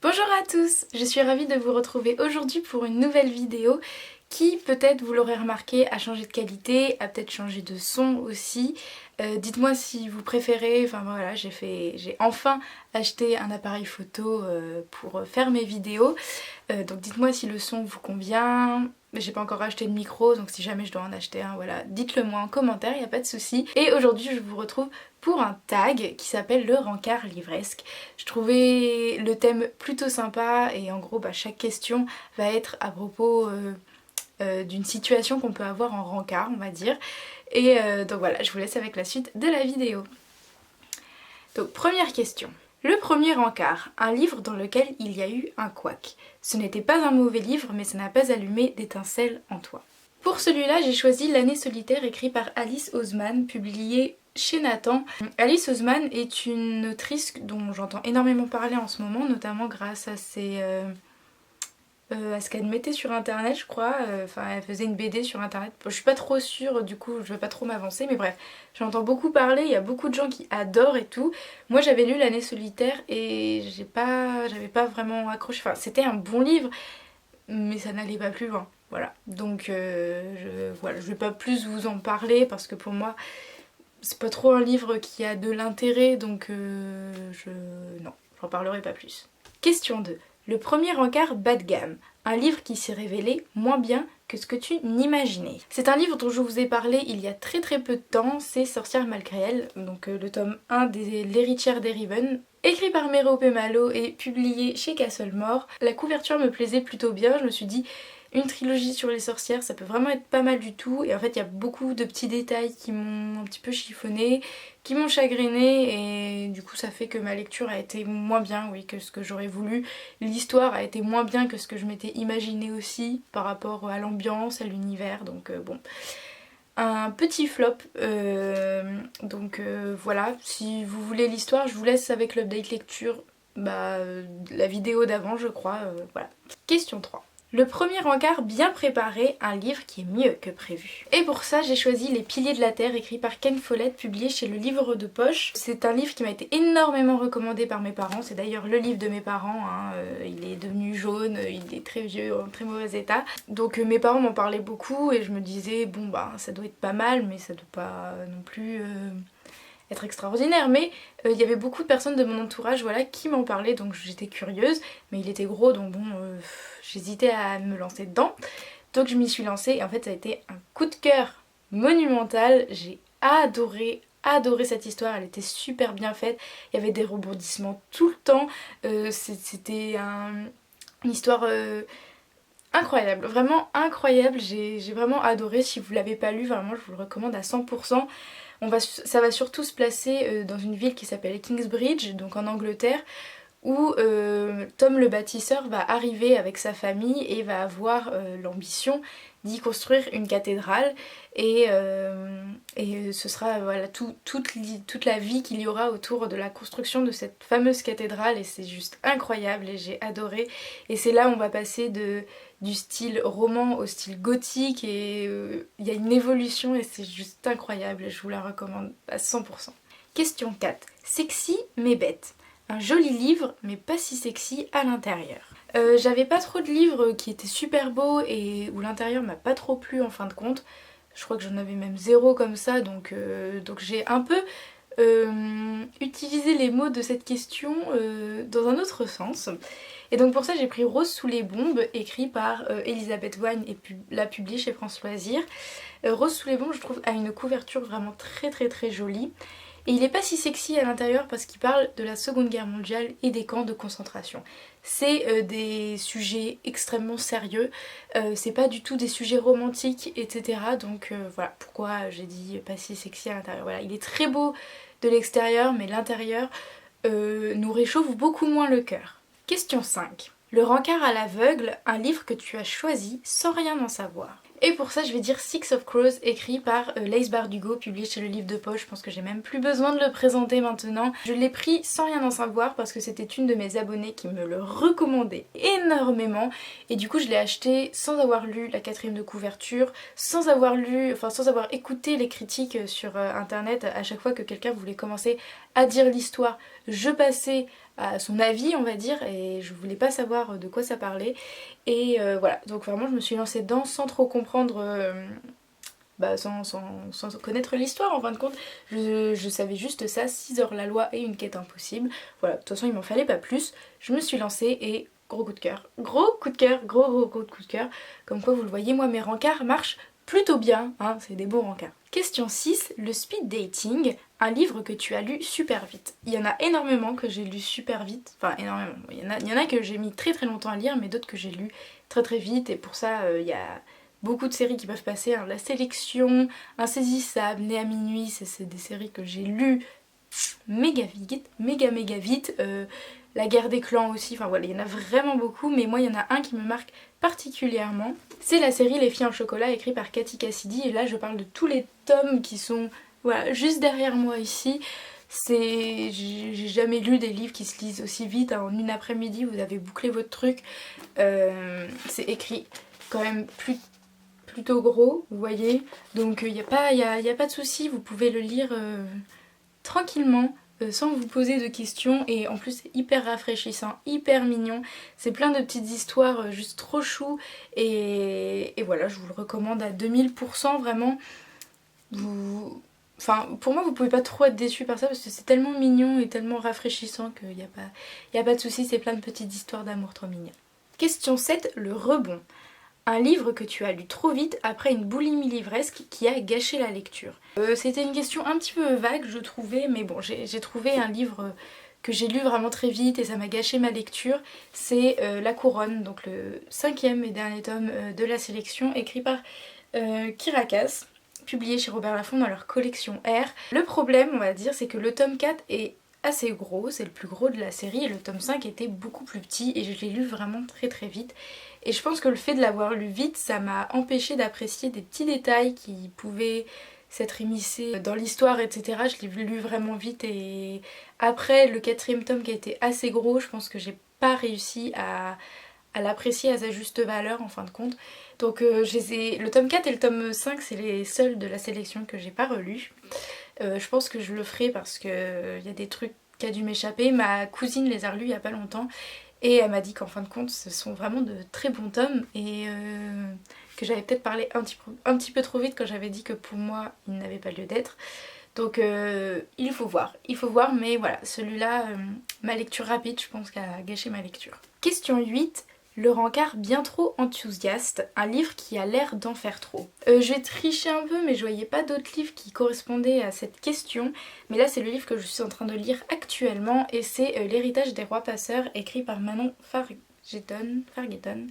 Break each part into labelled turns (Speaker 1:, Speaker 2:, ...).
Speaker 1: Bonjour à tous, je suis ravie de vous retrouver aujourd'hui pour une nouvelle vidéo qui peut-être vous l'aurez remarqué a changé de qualité, a peut-être changé de son aussi. Dites-moi si vous préférez, enfin voilà j'ai enfin acheté un appareil photo pour faire mes vidéos. Donc dites-moi si le son vous convient. J'ai pas encore acheté de micro, donc si jamais je dois en acheter un, voilà, dites-le moi en commentaire, il n'y a pas de souci. Et aujourd'hui je vous retrouve pour un tag qui s'appelle le rencard livresque. Je trouvais le thème plutôt sympa et en gros chaque question va être à propos d'une situation qu'on peut avoir en rencard, on va dire. Et donc voilà, je vous laisse avec la suite de la vidéo. Donc première question. Le premier encart, un livre dans lequel il y a eu un couac. Ce n'était pas un mauvais livre, mais ça n'a pas allumé d'étincelles en toi. Pour celui-là, j'ai choisi L'année solitaire écrit par Alice Oseman, publié chez Nathan. Alice Oseman est une autrice dont j'entends énormément parler en ce moment, notamment grâce à à ce qu'elle mettait sur internet, je crois. Enfin, elle faisait une BD sur internet. Je suis pas trop sûre, du coup je vais pas trop m'avancer, mais bref, j'entends beaucoup parler, il y a beaucoup de gens qui adorent et tout. Moi j'avais lu L'année solitaire et j'avais pas vraiment accroché. Enfin, c'était un bon livre, mais ça n'allait pas plus loin. Voilà, donc voilà, je vais pas plus vous en parler parce que pour moi c'est pas trop un livre qui a de l'intérêt, donc non, j'en parlerai pas plus. Question 2. Le premier encart bas de gamme, un livre qui s'est révélé moins bien que ce que tu n'imaginais. C'est un livre dont je vous ai parlé il y a très peu de temps, c'est Sorcière malgré elle, donc le tome 1 des L'héritière des Riven, écrit par Merope Malo et publié chez Castlemore. La couverture me plaisait plutôt bien, je me suis dit une trilogie sur les sorcières ça peut vraiment être pas mal du tout, et en fait il y a beaucoup de petits détails qui m'ont un petit peu chiffonné, qui m'ont chagriné, et du coup ça fait que ma lecture a été moins bien, oui, que ce que j'aurais voulu. L'histoire a été moins bien que ce que je m'étais imaginé aussi par rapport à l'ambiance, à l'univers, donc bon. Un petit flop, donc voilà, si vous voulez l'histoire, je vous laisse avec l'update lecture, la vidéo d'avant je crois, voilà. Question 3. Le premier encart bien préparé, un livre qui est mieux que prévu. Et pour ça, j'ai choisi Les Piliers de la Terre, écrit par Ken Follett, publié chez Le Livre de Poche. C'est un livre qui m'a été énormément recommandé par mes parents, c'est d'ailleurs le livre de mes parents, hein. Il est devenu jaune, il est très vieux, en très mauvais état. Donc mes parents m'en parlaient beaucoup et je me disais, bon ça doit être pas mal, mais ça doit pas non plus être extraordinaire, mais il y avait beaucoup de personnes de mon entourage, voilà, qui m'en parlaient, donc j'étais curieuse, mais il était gros, donc bon, j'hésitais à me lancer dedans, donc je m'y suis lancée, et en fait ça a été un coup de cœur monumental. J'ai adoré cette histoire, elle était super bien faite, il y avait des rebondissements tout le temps, c'était une histoire incroyable, vraiment incroyable, j'ai vraiment adoré. Si vous l'avez pas lu, vraiment je vous le recommande à 100%. Ça va surtout se placer dans une ville qui s'appelle Kingsbridge, donc en Angleterre, où Tom le bâtisseur va arriver avec sa famille et va avoir l'ambition d'y construire une cathédrale, et ce sera voilà, toute la vie qu'il y aura autour de la construction de cette fameuse cathédrale, et c'est juste incroyable et j'ai adoré. Et c'est là où on va passer du style roman au style gothique, et il y a une évolution et c'est juste incroyable et je vous la recommande à 100%. Question 4. Sexy mais bête. Un joli livre mais pas si sexy à l'intérieur. J'avais pas trop de livres qui étaient super beaux et où l'intérieur m'a pas trop plu en fin de compte. Je crois que j'en avais même zéro comme ça, donc j'ai un peu utilisé les mots de cette question dans un autre sens. Et donc pour ça j'ai pris Rose sous les bombes, écrit par Elisabeth Wagne et l'a publié chez France Loisirs. Rose sous les bombes, je trouve, a une couverture vraiment très jolie. Et il est pas si sexy à l'intérieur parce qu'il parle de la Seconde Guerre mondiale et des camps de concentration. C'est des sujets extrêmement sérieux, c'est pas du tout des sujets romantiques, etc. Donc voilà pourquoi j'ai dit pas si sexy à l'intérieur. Voilà, il est très beau de l'extérieur, mais l'intérieur nous réchauffe beaucoup moins le cœur. Question 5. Le rencard à l'aveugle, un livre que tu as choisi sans rien en savoir. Et pour ça je vais dire Six of Crows, écrit par Laïs Bardugo, publié chez Le Livre de Poche. Je pense que j'ai même plus besoin de le présenter maintenant. Je l'ai pris sans rien en savoir parce que c'était une de mes abonnées qui me le recommandait énormément, et du coup je l'ai acheté sans avoir lu la quatrième de couverture, sans avoir écouté les critiques sur internet. À chaque fois que quelqu'un voulait commencer à dire l'histoire, je passais à son avis on va dire, et je voulais pas savoir de quoi ça parlait. Et voilà, donc vraiment je me suis lancée dedans sans trop comprendre, sans connaître l'histoire en fin de compte. Je savais juste ça, 6 heures la loi et une quête impossible. Voilà, de toute façon il m'en fallait pas plus. Je me suis lancée et gros coup de cœur. Gros coup de cœur, gros coup de cœur. Comme quoi vous le voyez, moi mes rencarts marchent plutôt bien, hein, c'est des beaux rencarts. Question 6, le speed dating, un livre que tu as lu super vite. Il y en a énormément que j'ai lu super vite, enfin énormément, il y en a que j'ai mis très longtemps à lire, mais d'autres que j'ai lu très vite, et pour ça il y a beaucoup de séries qui peuvent passer, hein. La Sélection, Insaisissable, Né à minuit, c'est des séries que j'ai lues méga vite, méga vite. La guerre des clans aussi, enfin voilà, il y en a vraiment beaucoup, mais moi il y en a un qui me marque particulièrement. C'est la série Les filles en chocolat écrite par Cathy Cassidy, et là je parle de tous les tomes qui sont voilà, juste derrière moi ici. J'ai jamais lu des livres qui se lisent aussi vite, hein. En une après-midi vous avez bouclé votre truc. C'est écrit quand même plutôt gros, vous voyez, donc il n'y a pas de souci, vous pouvez le lire tranquillement, sans vous poser de questions, et en plus c'est hyper rafraîchissant, hyper mignon, c'est plein de petites histoires juste trop chou, et voilà, je vous le recommande à 2000%, vraiment. Enfin, pour moi vous pouvez pas trop être déçus par ça parce que c'est tellement mignon et tellement rafraîchissant qu'il y a pas de souci, c'est plein de petites histoires d'amour trop mignonnes. Question 7, le rebond. Un livre que tu as lu trop vite après une boulimie livresque qui a gâché la lecture. C'était une question un petit peu vague je trouvais, mais bon j'ai trouvé un livre que j'ai lu vraiment très vite et ça m'a gâché ma lecture. C'est La Couronne, donc le 5e et dernier tome de la sélection, écrit par Kirakas, publié chez Robert Laffont dans leur collection R. Le problème on va dire c'est que le tome 4 est assez gros, c'est le plus gros de la série, et le tome 5 était beaucoup plus petit et je l'ai lu vraiment très vite. Et je pense que le fait de l'avoir lu vite, ça m'a empêché d'apprécier des petits détails qui pouvaient s'être immiscés dans l'histoire, etc. Je l'ai lu vraiment vite, et après le 4e tome qui a été assez gros, je pense que j'ai pas réussi à l'apprécier à sa juste valeur en fin de compte. Donc le tome 4 et le tome 5 c'est les seuls de la sélection que j'ai pas relus. Je pense que je le ferai parce que il y a des trucs qui a dû m'échapper. Ma cousine les a relus il y a pas longtemps et elle m'a dit qu'en fin de compte ce sont vraiment de très bons tomes, et que j'avais peut-être parlé un petit peu trop vite quand j'avais dit que pour moi il n'avait pas lieu d'être. Donc il faut voir, mais voilà, celui-là, ma lecture rapide je pense qu'a gâché ma lecture. Question 8. Le rencard bien trop enthousiaste, un livre qui a l'air d'en faire trop. Je vais tricher un peu mais je voyais pas d'autres livres qui correspondaient à cette question, mais là c'est le livre que je suis en train de lire actuellement, et c'est L'héritage des rois passeurs, écrit par Manon Fargueton,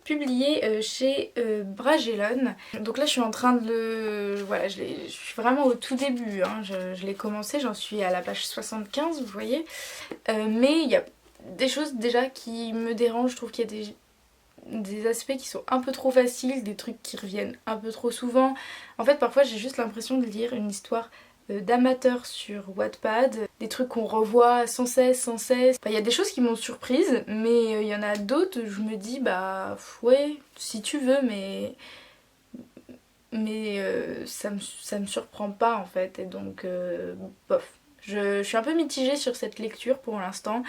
Speaker 1: publié chez Bragelonne. Donc là je suis en train de le... Voilà, je suis vraiment au tout début, hein. Je l'ai commencé, j'en suis à la page 75 vous voyez, mais il y a des choses déjà qui me dérangent. Je trouve qu'il y a des aspects qui sont un peu trop faciles, des trucs qui reviennent un peu trop souvent. En fait parfois j'ai juste l'impression de lire une histoire d'amateur sur Wattpad, des trucs qu'on revoit sans cesse. Enfin, il y a des choses qui m'ont surprise, mais il y en a d'autres je me dis bah ouais si tu veux, mais ça me surprend pas en fait, et donc bof. Je suis un peu mitigée sur cette lecture pour l'instant.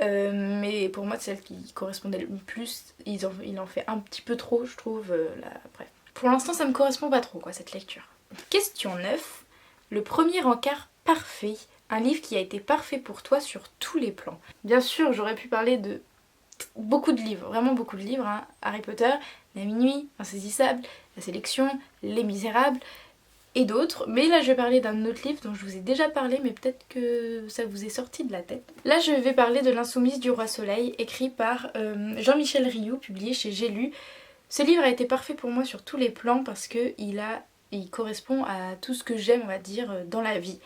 Speaker 1: Mais pour moi celle qui correspondait le plus, il en fait un petit peu trop je trouve, là, bref. Pour l'instant ça me correspond pas trop quoi cette lecture. Question 9. Le premier encart parfait, un livre qui a été parfait pour toi sur tous les plans. Bien sûr j'aurais pu parler de beaucoup de livres, vraiment beaucoup de livres, hein. Harry Potter, La Minuit, Insaisissable, La Sélection, Les Misérables et d'autres, mais là je vais parler d'un autre livre dont je vous ai déjà parlé, mais peut-être que ça vous est sorti de la tête. Là je vais parler de L'Insoumise du Roi Soleil, écrit par Jean-Michel Rioux, publié chez J'ai lu. Ce livre a été parfait pour moi sur tous les plans parce que il correspond à tout ce que j'aime on va dire dans la vie.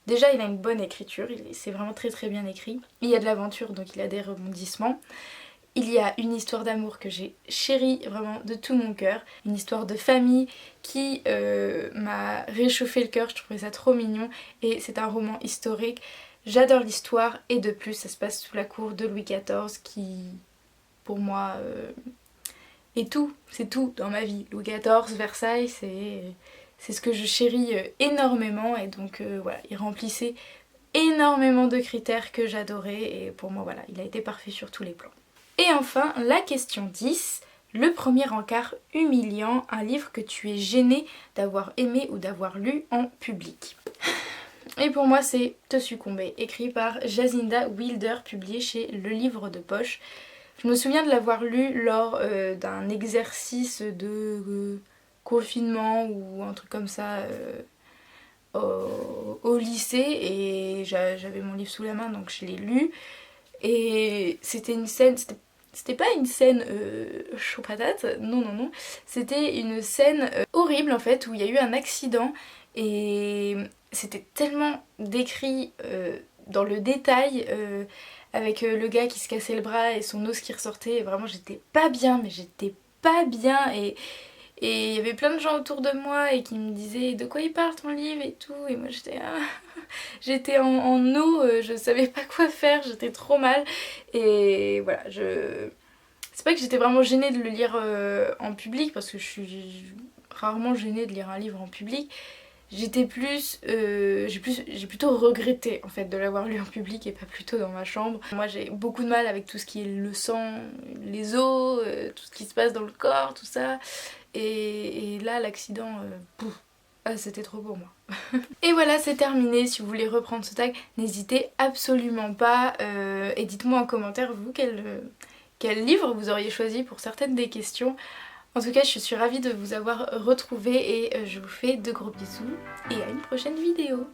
Speaker 1: Déjà il a une bonne écriture, c'est vraiment très bien écrit. Il y a de l'aventure donc il a des rebondissements. Il y a une histoire d'amour que j'ai chérie vraiment de tout mon cœur, une histoire de famille qui m'a réchauffé le cœur, je trouvais ça trop mignon, et c'est un roman historique, j'adore l'histoire, et de plus ça se passe sous la cour de Louis XIV qui pour moi est tout, c'est tout dans ma vie. Louis XIV, Versailles, c'est ce que je chéris énormément, et donc voilà, il remplissait énormément de critères que j'adorais et pour moi voilà, il a été parfait sur tous les plans. Et enfin, la question 10, le premier encart humiliant, un livre que tu es gêné d'avoir aimé ou d'avoir lu en public. Et pour moi c'est Te succomber, écrit par Jacinda Wilder, publié chez Le Livre de Poche. Je me souviens de l'avoir lu lors d'un exercice de confinement ou un truc comme ça au lycée et j'avais mon livre sous la main donc je l'ai lu et c'était une scène, c'était pas une scène chaud patate, non, c'était une scène horrible en fait où il y a eu un accident et c'était tellement décrit dans le détail avec le gars qui se cassait le bras et son os qui ressortait et vraiment j'étais pas bien, mais j'étais pas bien et il y avait plein de gens autour de moi et qui me disaient de quoi il parle ton livre et tout et moi j'étais j'étais en eau, je savais pas quoi faire, j'étais trop mal et voilà, c'est pas que j'étais vraiment gênée de le lire en public parce que je suis rarement gênée de lire un livre en public. J'étais j'ai plutôt regretté en fait de l'avoir lu en public et pas plutôt dans ma chambre. Moi j'ai beaucoup de mal avec tout ce qui est le sang, les os, tout ce qui se passe dans le corps, tout ça. Et là l'accident, c'était trop pour moi. Et voilà, c'est terminé. Si vous voulez reprendre ce tag, n'hésitez absolument pas. Et dites-moi en commentaire vous quel livre vous auriez choisi pour certaines des questions. En tout cas, je suis ravie de vous avoir retrouvé et je vous fais de gros bisous et à une prochaine vidéo.